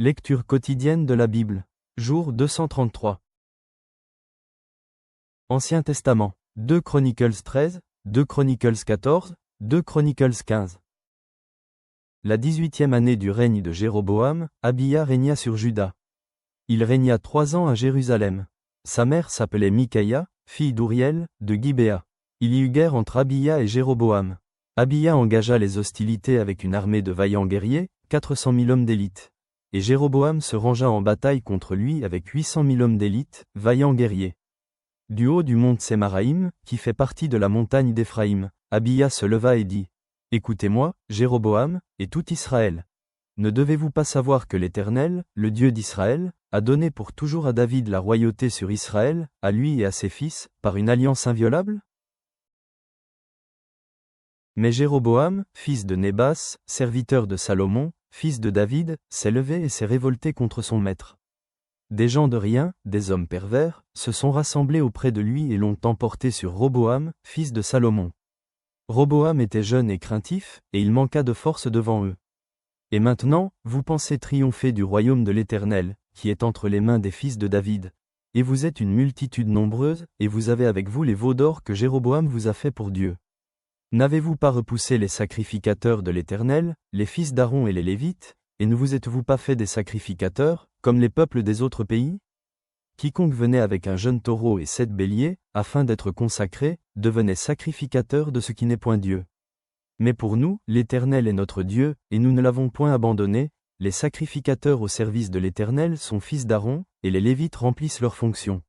Lecture quotidienne de la Bible. Jour 233. Ancien Testament. 2 Chronicles 13, 2 Chronicles 14, 2 Chronicles 15. La 18e année du règne de Jéroboam, Abia régna sur Juda. Il régna 3 ans à Jérusalem. Sa mère s'appelait Mikaïa, fille d'Ouriel, de Gibéa. Il y eut guerre entre Abia et Jéroboam. Abia engagea les hostilités avec une armée de vaillants guerriers, 400 000 hommes d'élite. Et Jéroboam se rangea en bataille contre lui avec 800 000 hommes d'élite, vaillants guerriers. Du haut du mont Sémaraïm, qui fait partie de la montagne d'Éphraïm, Abia se leva et dit : Écoutez-moi, Jéroboam, et tout Israël. Ne devez-vous pas savoir que l'Éternel, le Dieu d'Israël, a donné pour toujours à David la royauté sur Israël, à lui et à ses fils, par une alliance inviolable ? Mais Jéroboam, fils de Nébat, serviteur de Salomon, fils de David, s'est levé et s'est révolté contre son maître. Des gens de rien, des hommes pervers, se sont rassemblés auprès de lui et l'ont emporté sur Roboam, fils de Salomon. Roboam était jeune et craintif, et il manqua de force devant eux. Et maintenant, vous pensez triompher du royaume de l'Éternel, qui est entre les mains des fils de David. Et vous êtes une multitude nombreuse, et vous avez avec vous les veaux d'or que Jéroboam vous a fait pour Dieu. N'avez-vous pas repoussé les sacrificateurs de l'Éternel, les fils d'Aaron et les Lévites, et ne vous êtes-vous pas fait des sacrificateurs, comme les peuples des autres pays ? Quiconque venait avec un jeune taureau et 7 béliers, afin d'être consacré, devenait sacrificateur de ce qui n'est point Dieu. Mais pour nous, l'Éternel est notre Dieu, et nous ne l'avons point abandonné. Les sacrificateurs au service de l'Éternel sont fils d'Aaron, et les Lévites remplissent leurs fonctions.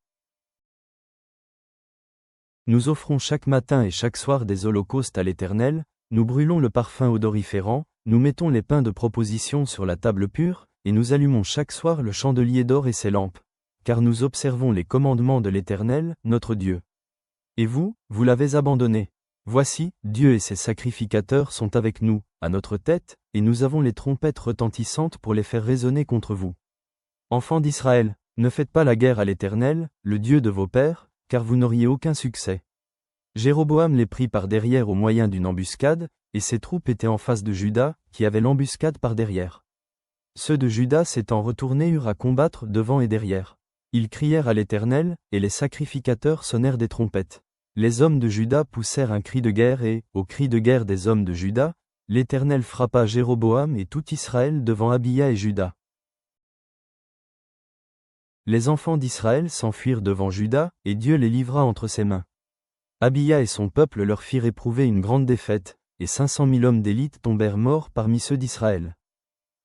Nous offrons chaque matin et chaque soir des holocaustes à l'Éternel, nous brûlons le parfum odoriférant, nous mettons les pains de proposition sur la table pure, et nous allumons chaque soir le chandelier d'or et ses lampes, car nous observons les commandements de l'Éternel, notre Dieu. Et vous, vous l'avez abandonné. Voici, Dieu et ses sacrificateurs sont avec nous, à notre tête, et nous avons les trompettes retentissantes pour les faire résonner contre vous. Enfants d'Israël, ne faites pas la guerre à l'Éternel, le Dieu de vos pères, car vous n'auriez aucun succès. Jéroboam les prit par derrière au moyen d'une embuscade, et ses troupes étaient en face de Juda, qui avait l'embuscade par derrière. Ceux de Juda s'étant retournés eurent à combattre devant et derrière. Ils crièrent à l'Éternel, et les sacrificateurs sonnèrent des trompettes. Les hommes de Juda poussèrent un cri de guerre et, au cri de guerre des hommes de Juda, l'Éternel frappa Jéroboam et tout Israël devant Abia et Juda. Les enfants d'Israël s'enfuirent devant Juda, et Dieu les livra entre ses mains. Abia et son peuple leur firent éprouver une grande défaite, et 500 000 hommes d'élite tombèrent morts parmi ceux d'Israël.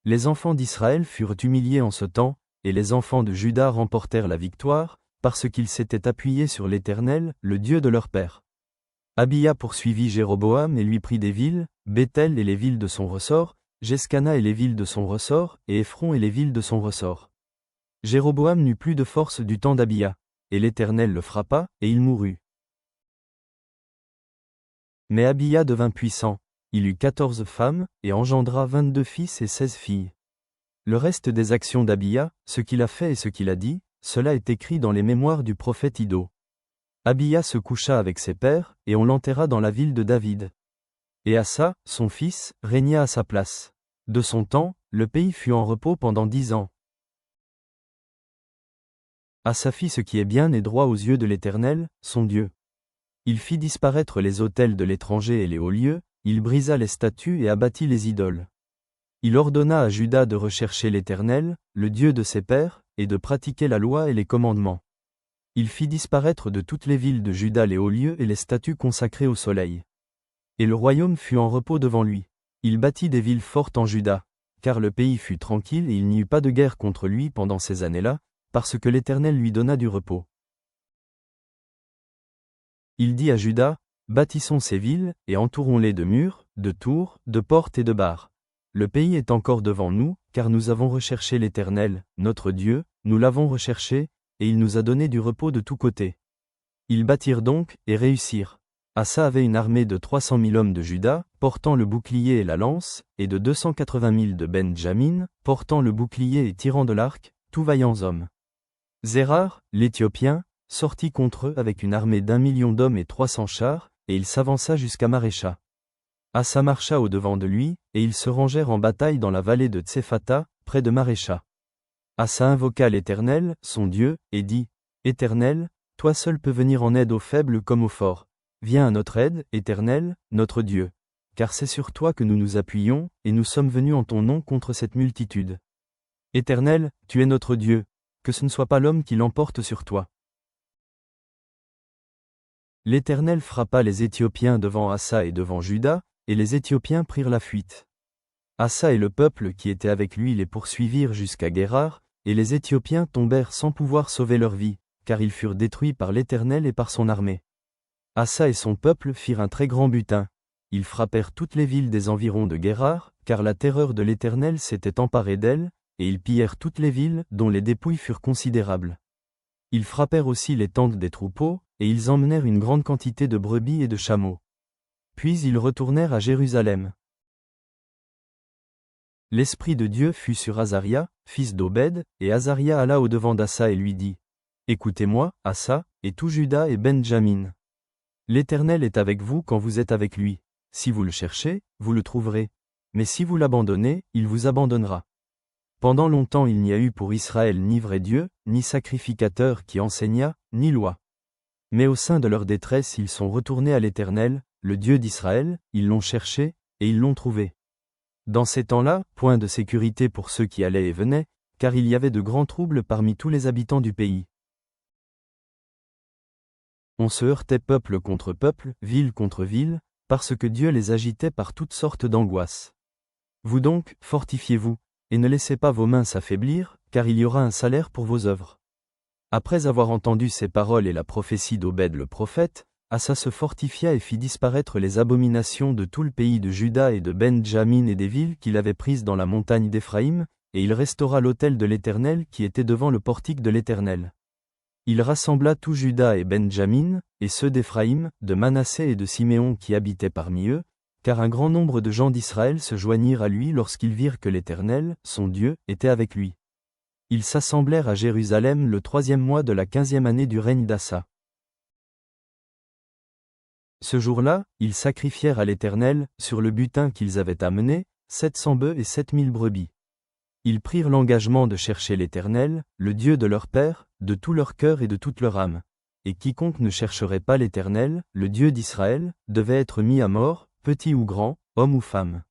Les enfants d'Israël furent humiliés en ce temps, et les enfants de Juda remportèrent la victoire, parce qu'ils s'étaient appuyés sur l'Éternel, le Dieu de leur père. Abia poursuivit Jéroboam et lui prit des villes, Béthel et les villes de son ressort, Jescana et les villes de son ressort, et Ephron et les villes de son ressort. Jéroboam n'eut plus de force du temps d'Abia, et l'Éternel le frappa, et il mourut. Mais Abia devint puissant, il eut 14 femmes, et engendra 22 fils et 16 filles. Le reste des actions d'Abia, ce qu'il a fait et ce qu'il a dit, cela est écrit dans les mémoires du prophète Iddo. Abia se coucha avec ses pères, et on l'enterra dans la ville de David. Et Asa, son fils, régna à sa place. De son temps, le pays fut en repos pendant 10 ans. Asa fit ce qui est bien et droit aux yeux de l'Éternel, son Dieu. Il fit disparaître les autels de l'étranger et les hauts lieux, il brisa les statues et abattit les idoles. Il ordonna à Juda de rechercher l'Éternel, le Dieu de ses pères, et de pratiquer la loi et les commandements. Il fit disparaître de toutes les villes de Juda les hauts lieux et les statues consacrées au soleil. Et le royaume fut en repos devant lui. Il bâtit des villes fortes en Juda, car le pays fut tranquille et il n'y eut pas de guerre contre lui pendant ces années-là, parce que l'Éternel lui donna du repos. Il dit à Juda : Bâtissons ces villes, et entourons-les de murs, de tours, de portes et de barres. Le pays est encore devant nous, car nous avons recherché l'Éternel, notre Dieu, nous l'avons recherché, et il nous a donné du repos de tous côtés. Ils bâtirent donc, et réussirent. Asa avait une armée de 300 000 hommes de Juda, portant le bouclier et la lance, et de 280 000 de Benjamin, portant le bouclier et tirant de l'arc, tous vaillants hommes. Zérar, l'Éthiopien, sortit contre eux avec une armée d'1 million d'hommes et 300 chars, et il s'avança jusqu'à Marécha. Asa marcha au-devant de lui, et ils se rangèrent en bataille dans la vallée de Tsephata, près de Marécha. Asa invoqua l'Éternel, son Dieu, et dit, « Éternel, toi seul peux venir en aide aux faibles comme aux forts. Viens à notre aide, Éternel, notre Dieu. Car c'est sur toi que nous nous appuyons, et nous sommes venus en ton nom contre cette multitude. Éternel, tu es notre Dieu, que ce ne soit pas l'homme qui l'emporte sur toi. » L'Éternel frappa les Éthiopiens devant Asa et devant Juda, et les Éthiopiens prirent la fuite. Asa et le peuple qui était avec lui les poursuivirent jusqu'à Guérar, et les Éthiopiens tombèrent sans pouvoir sauver leur vie, car ils furent détruits par l'Éternel et par son armée. Asa et son peuple firent un très grand butin. Ils frappèrent toutes les villes des environs de Guérar, car la terreur de l'Éternel s'était emparée d'elles, et ils pillèrent toutes les villes, dont les dépouilles furent considérables. Ils frappèrent aussi les tentes des troupeaux, et ils emmenèrent une grande quantité de brebis et de chameaux. Puis ils retournèrent à Jérusalem. L'Esprit de Dieu fut sur Azaria, fils d'Obed, et Azaria alla au-devant d'Asa et lui dit, « Écoutez-moi, Asa, et tout Juda et Benjamin. L'Éternel est avec vous quand vous êtes avec lui. Si vous le cherchez, vous le trouverez. Mais si vous l'abandonnez, il vous abandonnera. » Pendant longtemps il n'y a eu pour Israël ni vrai Dieu, ni sacrificateur qui enseignât, ni loi. Mais au sein de leur détresse ils sont retournés à l'Éternel, le Dieu d'Israël, ils l'ont cherché, et ils l'ont trouvé. Dans ces temps-là, point de sécurité pour ceux qui allaient et venaient, car il y avait de grands troubles parmi tous les habitants du pays. On se heurtait peuple contre peuple, ville contre ville, parce que Dieu les agitait par toutes sortes d'angoisses. Vous donc, fortifiez-vous, et ne laissez pas vos mains s'affaiblir, car il y aura un salaire pour vos œuvres. Après avoir entendu ces paroles et la prophétie d'Obed le prophète, Asa se fortifia et fit disparaître les abominations de tout le pays de Juda et de Benjamin et des villes qu'il avait prises dans la montagne d'Éphraïm, et il restaura l'autel de l'Éternel qui était devant le portique de l'Éternel. Il rassembla tout Juda et Benjamin, et ceux d'Éphraïm, de Manassé et de Siméon qui habitaient parmi eux, car un grand nombre de gens d'Israël se joignirent à lui lorsqu'ils virent que l'Éternel, son Dieu, était avec lui. Ils s'assemblèrent à Jérusalem le 3e mois de la 15e année du règne d'Asa. Ce jour-là, ils sacrifièrent à l'Éternel, sur le butin qu'ils avaient amené, 700 bœufs et 7000 brebis. Ils prirent l'engagement de chercher l'Éternel, le Dieu de leur père, de tout leur cœur et de toute leur âme. Et quiconque ne chercherait pas l'Éternel, le Dieu d'Israël, devait être mis à mort, petit ou grand, homme ou femme.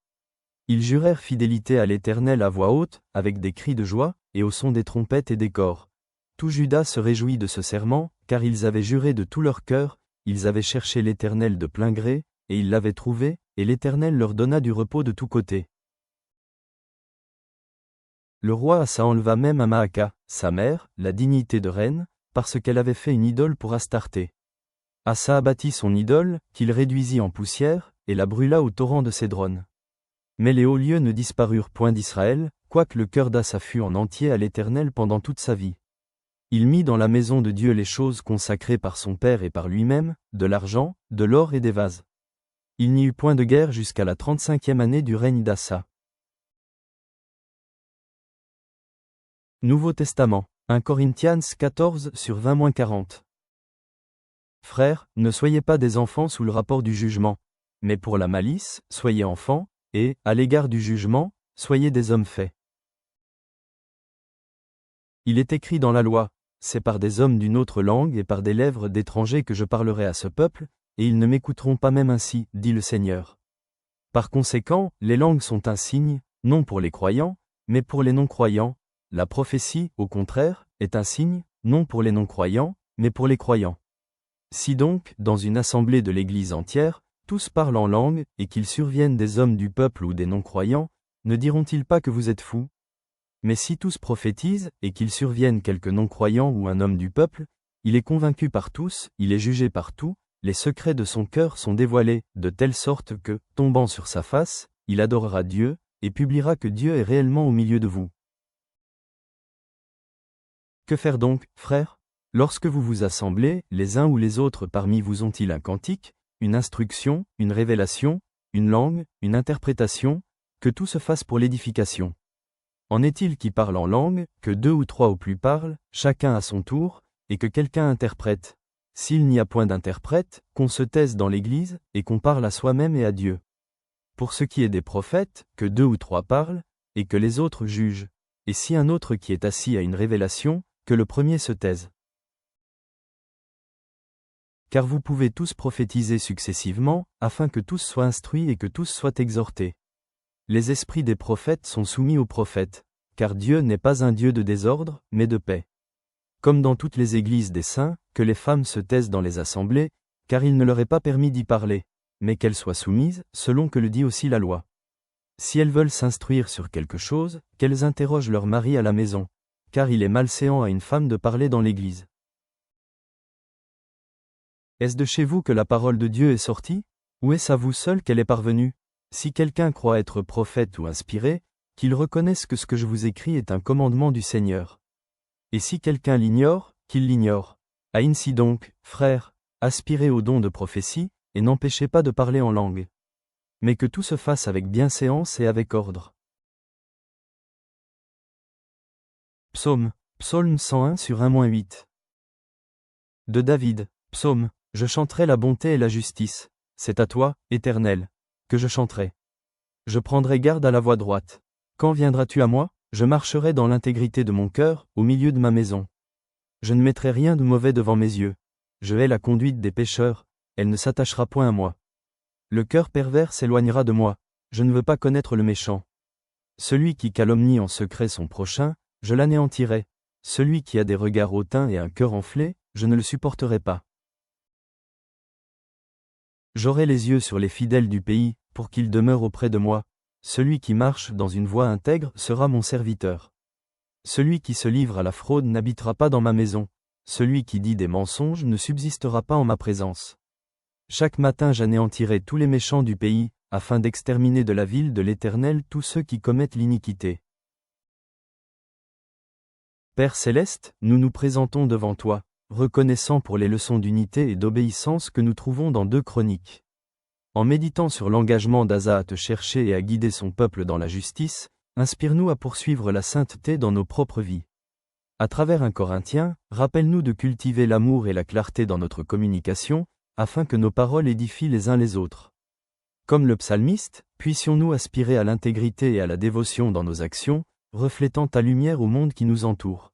Ils jurèrent fidélité à l'Éternel à voix haute, avec des cris de joie, et au son des trompettes et des cors. Tout Juda se réjouit de ce serment, car ils avaient juré de tout leur cœur, ils avaient cherché l'Éternel de plein gré, et ils l'avaient trouvé, et l'Éternel leur donna du repos de tous côtés. Le roi Asa enleva même à Maaka, sa mère, la dignité de reine, parce qu'elle avait fait une idole pour Astarté. Asa abattit son idole, qu'il réduisit en poussière, et la brûla au torrent de Cédron. Mais les hauts lieux ne disparurent point d'Israël, quoique le cœur d'Asa fût en entier à l'Éternel pendant toute sa vie. Il mit dans la maison de Dieu les choses consacrées par son père et par lui-même, de l'argent, de l'or et des vases. Il n'y eut point de guerre jusqu'à la 35e année du règne d'Asa. Nouveau Testament, 1 Corinthiens 14 sur 20-40. Frères, ne soyez pas des enfants sous le rapport du jugement, mais pour la malice, soyez enfants, et, à l'égard du jugement, soyez des hommes faits. Il est écrit dans la loi, c'est par des hommes d'une autre langue et par des lèvres d'étrangers que je parlerai à ce peuple, et ils ne m'écouteront pas même ainsi, dit le Seigneur. Par conséquent, les langues sont un signe, non pour les croyants, mais pour les non-croyants. La prophétie, au contraire, est un signe, non pour les non-croyants, mais pour les croyants. Si donc, dans une assemblée de l'Église entière, tous parlent en langue, et qu'il survienne des hommes du peuple ou des non-croyants, ne diront-ils pas que vous êtes fous? Mais si tous prophétisent, et qu'il survienne quelque non-croyant ou un homme du peuple, il est convaincu par tous, il est jugé par tout, les secrets de son cœur sont dévoilés, de telle sorte que, tombant sur sa face, il adorera Dieu, et publiera que Dieu est réellement au milieu de vous. Que faire donc, frères? Lorsque vous vous assemblez, les uns ou les autres parmi vous ont-ils un cantique, une instruction, une révélation, une langue, une interprétation, que tout se fasse pour l'édification. En est-il qui parle en langue, que 2 ou 3 au plus parlent, chacun à son tour, et que quelqu'un interprète? S'il n'y a point d'interprète, qu'on se taise dans l'Église, et qu'on parle à soi-même et à Dieu. Pour ce qui est des prophètes, que 2 ou 3 parlent, et que les autres jugent. et si un autre qui est assis a une révélation, que le premier se taise. Car vous pouvez tous prophétiser successivement, afin que tous soient instruits et que tous soient exhortés. Les esprits des prophètes sont soumis aux prophètes, car Dieu n'est pas un Dieu de désordre, mais de paix. Comme dans toutes les églises des saints, que les femmes se taisent dans les assemblées, car il ne leur est pas permis d'y parler, mais qu'elles soient soumises, selon que le dit aussi la loi. Si elles veulent s'instruire sur quelque chose, qu'elles interrogent leur mari à la maison, car il est malséant à une femme de parler dans l'église. Est-ce de chez vous que la parole de Dieu est sortie? Ou est-ce à vous seul qu'elle est parvenue? Si quelqu'un croit être prophète ou inspiré, qu'il reconnaisse que ce que je vous écris est un commandement du Seigneur. Et si quelqu'un l'ignore, qu'il l'ignore. Ainsi donc, frères, aspirez au don de prophétie, et n'empêchez pas de parler en langue. Mais que tout se fasse avec bienséance et avec ordre. Psaume 101 sur 1-8. De David, Psaume. Je chanterai la bonté et la justice. C'est à toi, Éternel, que je chanterai. Je prendrai garde à la voie droite. Quand viendras-tu à moi? Je marcherai dans l'intégrité de mon cœur, au milieu de ma maison. Je ne mettrai rien de mauvais devant mes yeux. Je hais la conduite des pécheurs, elle ne s'attachera point à moi. Le cœur pervers s'éloignera de moi, je ne veux pas connaître le méchant. Celui qui calomnie en secret son prochain, je l'anéantirai. Celui qui a des regards hautains et un cœur enflé, je ne le supporterai pas. J'aurai les yeux sur les fidèles du pays, pour qu'ils demeurent auprès de moi. Celui qui marche dans une voie intègre sera mon serviteur. Celui qui se livre à la fraude n'habitera pas dans ma maison. Celui qui dit des mensonges ne subsistera pas en ma présence. Chaque matin j'anéantirai tous les méchants du pays, afin d'exterminer de la ville de l'Éternel tous ceux qui commettent l'iniquité. Père céleste, nous nous présentons devant toi, reconnaissant pour les leçons d'unité et d'obéissance que nous trouvons dans 2 Chroniques. En méditant sur l'engagement d'Asa à te chercher et à guider son peuple dans la justice, inspire-nous à poursuivre la sainteté dans nos propres vies. À travers 1 Corinthiens, rappelle-nous de cultiver l'amour et la clarté dans notre communication, afin que nos paroles édifient les uns les autres. Comme le psalmiste, puissions-nous aspirer à l'intégrité et à la dévotion dans nos actions, reflétant ta lumière au monde qui nous entoure.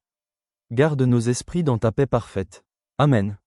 Garde nos esprits dans ta paix parfaite. Amen.